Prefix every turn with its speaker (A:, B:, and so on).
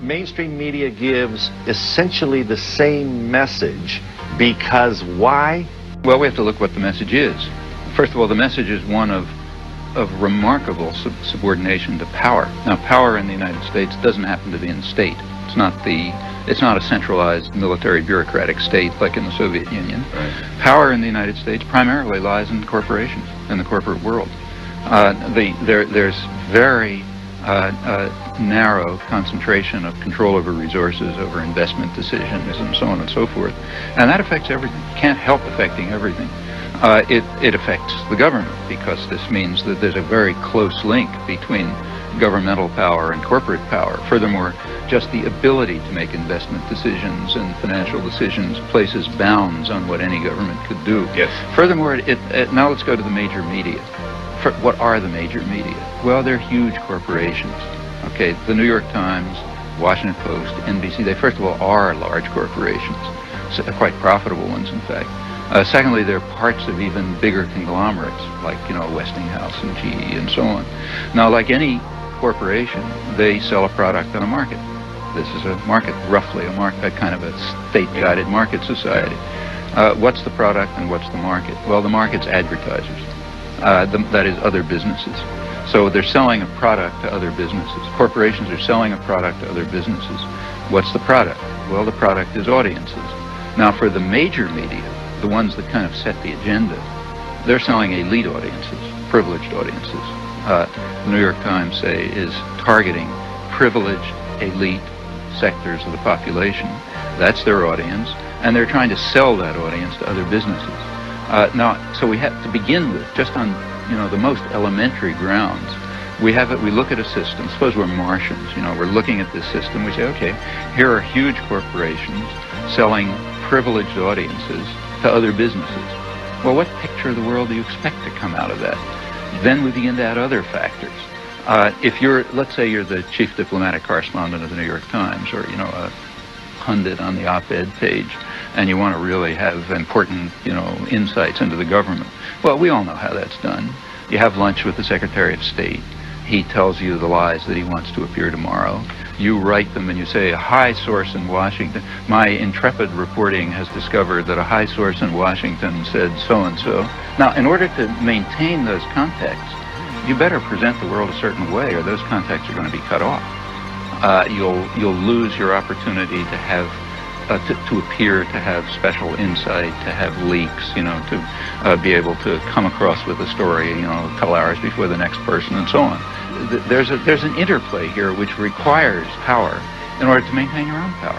A: mainstream media gives essentially the same message because why?
B: Well, we have to look what the message is. First of all, the message is one of remarkable subordination to power. Now, power in the United States doesn't happen to be in the state. It's not a centralized military bureaucratic state like in the Soviet Union.
A: Right.
B: Power in the United States primarily lies in corporations, in the corporate world. There's very narrow concentration of control over resources, over investment decisions, and so on and so forth. And that affects everything. Can't help affecting everything. It affects the government, because this means that there's a very close link between governmental power and corporate power. Furthermore, just the ability to make investment decisions and financial decisions places bounds on what any government could do.
A: Yes.
B: Furthermore, now let's go to the major media. What are the major media? Well, they're huge corporations. Okay, the New York Times, Washington Post, NBC, they first of all are large corporations, so quite profitable ones, in fact. Secondly, they're parts of even bigger conglomerates, like, Westinghouse and GE and so on. Now, like any corporation, they sell a product on a market. This is a market, roughly a kind of a state-guided market society. What's the product and what's the market? Well, the market's advertisers. That is, other businesses. So they're selling a product to other businesses. Corporations are selling a product to other businesses. What's the product? Well, the product is audiences. Now, for the major media, the ones that kind of set the agenda, they're selling elite audiences, privileged audiences. The New York Times, say, is targeting privileged, elite sectors of the population. That's their audience, and they're trying to sell that audience to other businesses. So we have to begin with, just on the most elementary grounds, we look at a system. Suppose we're Martians, we're looking at this system. We say, okay, here are huge corporations selling privileged audiences to other businesses. Well, what picture of the world do you expect to come out of that? Then we begin to add other factors. If let's say you're the chief diplomatic correspondent of the New York Times, or a pundit on the op-ed page, and you want to really have important, insights into the government. Well, we all know how that's done. You have lunch with the Secretary of State. He tells you the lies that he wants to appear tomorrow. You write them and you say, a high source in Washington, my intrepid reporting has discovered that a high source in Washington said so-and-so. Now, in order to maintain those contexts, you better present the world a certain way, or those contexts are going to be cut off. You'll lose your opportunity to have to appear to have special insight, to have leaks, to be able to come across with a story, a couple hours before the next person, and so on. There's an interplay here which requires power in order to maintain your own power.